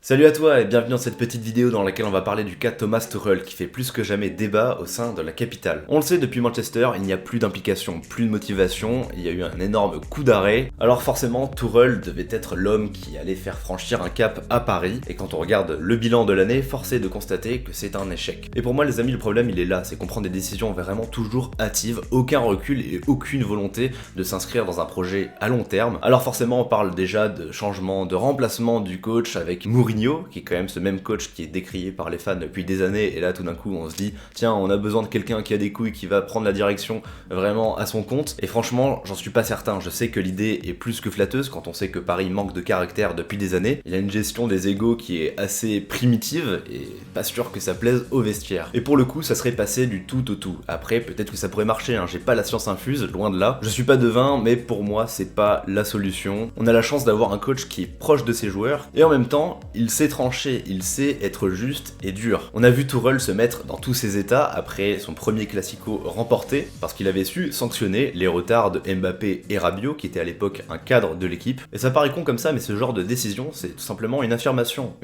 Salut à toi et bienvenue dans cette petite vidéo dans laquelle on va parler du cas Thomas Tuchel qui fait plus que jamais débat au sein de la capitale. On le sait, depuis Manchester, il n'y a plus d'implication, plus de motivation, il y a eu un énorme coup d'arrêt. Alors forcément, Tuchel devait être l'homme qui allait faire franchir un cap à Paris, et quand on regarde le bilan de l'année, force est de constater que c'est un échec. Et pour moi les amis, le problème il est là, c'est qu'on prend des décisions vraiment toujours hâtives, aucun recul et aucune volonté de s'inscrire dans un projet à long terme. Alors forcément on parle déjà de changement, de remplacement du coach avec Mourinho, qui est quand même ce même coach qui est décrié par les fans depuis des années, et là tout d'un coup on se dit tiens, on a besoin de quelqu'un qui a des couilles, qui va prendre la direction vraiment à son compte. Et franchement j'en suis pas certain. Je sais que l'idée est plus que flatteuse quand on sait que Paris manque de caractère depuis des années. Il y a une gestion des égos qui est assez primitive et pas sûr que ça plaise au vestiaire. Et pour le coup ça serait passé du tout au tout. Après peut-être que ça pourrait marcher, j'ai pas la science infuse, loin de là. Je suis pas devin, mais pour moi c'est pas la solution. On a la chance d'avoir un coach qui est proche de ses joueurs et en même temps il sait trancher, il sait être juste et dur. On a vu Tuchel se mettre dans tous ses états après son premier Classico remporté, parce qu'il avait su sanctionner les retards de Mbappé et Rabiot, qui étaient à l'époque un cadre de l'équipe. Et ça paraît con comme ça, mais ce genre de décision, c'est tout simplement une affirmation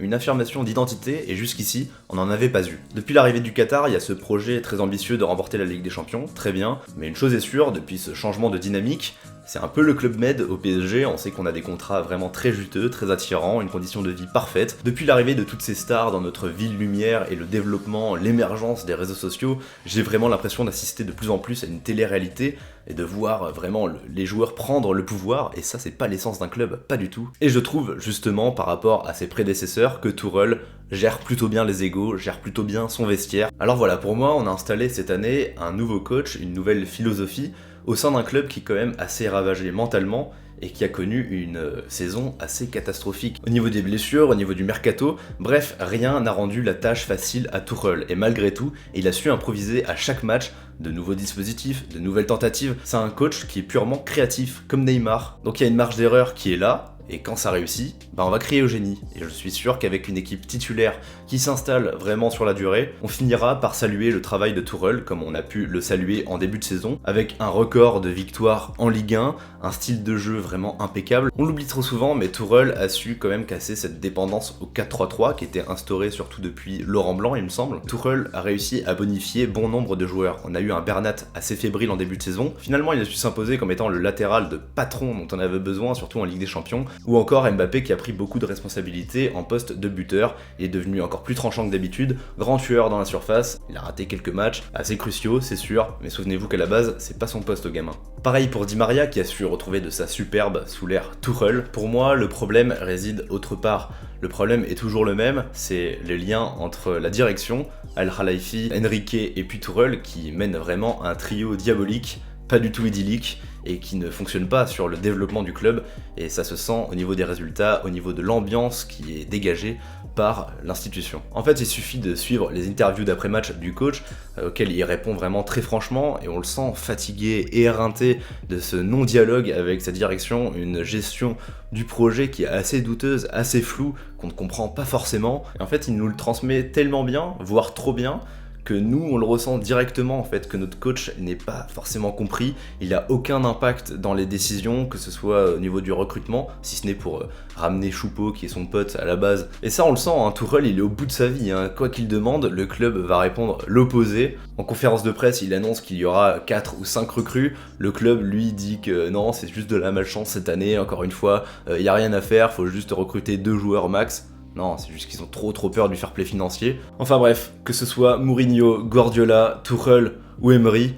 d'identité, et jusqu'ici, on n'en avait pas eu. Depuis l'arrivée du Qatar, il y a ce projet très ambitieux de remporter la Ligue des Champions, très bien, mais une chose est sûre, depuis ce changement de dynamique, c'est un peu le Club Med au PSG. On sait qu'on a des contrats vraiment très juteux, très attirants, une condition de vie parfaite. Depuis l'arrivée de toutes ces stars dans notre ville lumière et le développement, l'émergence des réseaux sociaux, j'ai vraiment l'impression d'assister de plus en plus à une télé-réalité et de voir vraiment les joueurs prendre le pouvoir, et ça c'est pas l'essence d'un club, pas du tout. Et je trouve justement par rapport à ses prédécesseurs que Tuchel gère plutôt bien les égos, gère plutôt bien son vestiaire. Alors voilà, pour moi on a installé cette année un nouveau coach, une nouvelle philosophie au sein d'un club qui est quand même assez ravagé mentalement et qui a connu une saison assez catastrophique. Au niveau des blessures, au niveau du mercato, bref, rien n'a rendu la tâche facile à Tuchel. Et malgré tout, il a su improviser à chaque match de nouveaux dispositifs, de nouvelles tentatives. C'est un coach qui est purement créatif, comme Neymar. Donc il y a une marge d'erreur qui est là, et quand ça réussit, on va crier au génie. Et je suis sûr qu'avec une équipe titulaire qui s'installe vraiment sur la durée, on finira par saluer le travail de Tuchel, comme on a pu le saluer en début de saison, avec un record de victoires en Ligue 1, un style de jeu vraiment impeccable. On l'oublie trop souvent, mais Tuchel a su quand même casser cette dépendance au 4-3-3 qui était instaurée surtout depuis Laurent Blanc, il me semble. Tuchel a réussi à bonifier bon nombre de joueurs. On a eu un Bernat assez fébrile en début de saison. Finalement, il a su s'imposer comme étant le latéral de patron dont on avait besoin, surtout en Ligue des Champions. Ou encore Mbappé qui a pris beaucoup de responsabilités en poste de buteur. Il est devenu encore plus tranchant que d'habitude, grand tueur dans la surface. Il a raté quelques matchs assez cruciaux, c'est sûr, mais souvenez-vous qu'à la base, c'est pas son poste au gamin. Pareil pour Di Maria qui a su retrouver de sa superbe sous l'ère Tuchel. Pour moi, le problème réside autre part. Le problème est toujours le même, c'est les liens entre la direction, Al Khelaifi, Enrique et puis Tuchel qui mènent vraiment un trio diabolique, pas du tout idyllique, et qui ne fonctionne pas sur le développement du club, et ça se sent au niveau des résultats, au niveau de l'ambiance qui est dégagée par l'institution. En fait, il suffit de suivre les interviews d'après-match du coach, auxquelles il répond vraiment très franchement, et on le sent fatigué et éreinté de ce non-dialogue avec sa direction, une gestion du projet qui est assez douteuse, assez floue, qu'on ne comprend pas forcément. Et en fait, il nous le transmet tellement bien, voire trop bien, que nous on le ressent directement en fait, que notre coach n'est pas forcément compris, il a aucun impact dans les décisions, que ce soit au niveau du recrutement, si ce n'est pour ramener Choupeau qui est son pote à la base. Et ça on le sent, Tuchel il est au bout de sa vie, quoi qu'il demande, le club va répondre l'opposé. En conférence de presse il annonce qu'il y aura 4 ou 5 recrues, le club lui dit que non, c'est juste de la malchance cette année, encore une fois, il n'y a rien à faire, faut juste recruter 2 joueurs max. Non, c'est juste qu'ils ont trop peur du fair play financier. Enfin bref, que ce soit Mourinho, Guardiola, Tuchel ou Emery,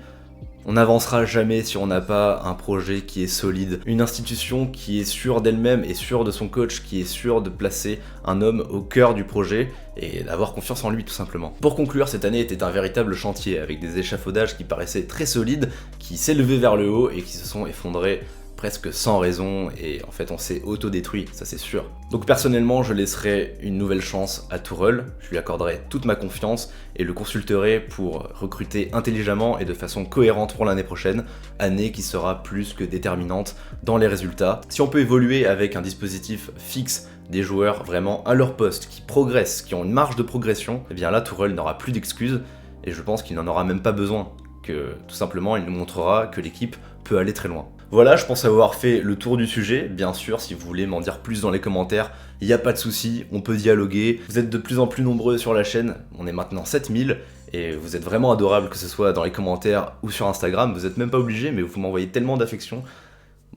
on n'avancera jamais si on n'a pas un projet qui est solide, une institution qui est sûre d'elle-même et sûre de son coach, qui est sûre de placer un homme au cœur du projet et d'avoir confiance en lui tout simplement. Pour conclure, cette année était un véritable chantier avec des échafaudages qui paraissaient très solides, qui s'élevaient vers le haut et qui se sont effondrés presque sans raison, et en fait on s'est autodétruit, ça c'est sûr. Donc personnellement je laisserai une nouvelle chance à Tuchel, je lui accorderai toute ma confiance et le consulterai pour recruter intelligemment et de façon cohérente pour l'année prochaine, année qui sera plus que déterminante dans les résultats. Si on peut évoluer avec un dispositif fixe, des joueurs vraiment à leur poste, qui progressent, qui ont une marge de progression, et bien là Tuchel n'aura plus d'excuses, et je pense qu'il n'en aura même pas besoin, que tout simplement il nous montrera que l'équipe peut aller très loin. Voilà, je pense avoir fait le tour du sujet. Bien sûr, si vous voulez m'en dire plus dans les commentaires, il n'y a pas de souci, on peut dialoguer. Vous êtes de plus en plus nombreux sur la chaîne, on est maintenant 7000, et vous êtes vraiment adorables, que ce soit dans les commentaires ou sur Instagram. Vous n'êtes même pas obligés, mais vous m'envoyez tellement d'affection.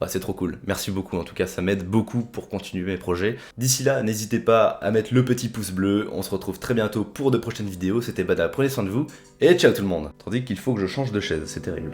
Bah, c'est trop cool, merci beaucoup, en tout cas ça m'aide beaucoup pour continuer mes projets. D'ici là, n'hésitez pas à mettre le petit pouce bleu, on se retrouve très bientôt pour de prochaines vidéos, c'était Bada, prenez soin de vous, et ciao tout le monde. Tandis qu'il faut que je change de chaise, c'est terrible.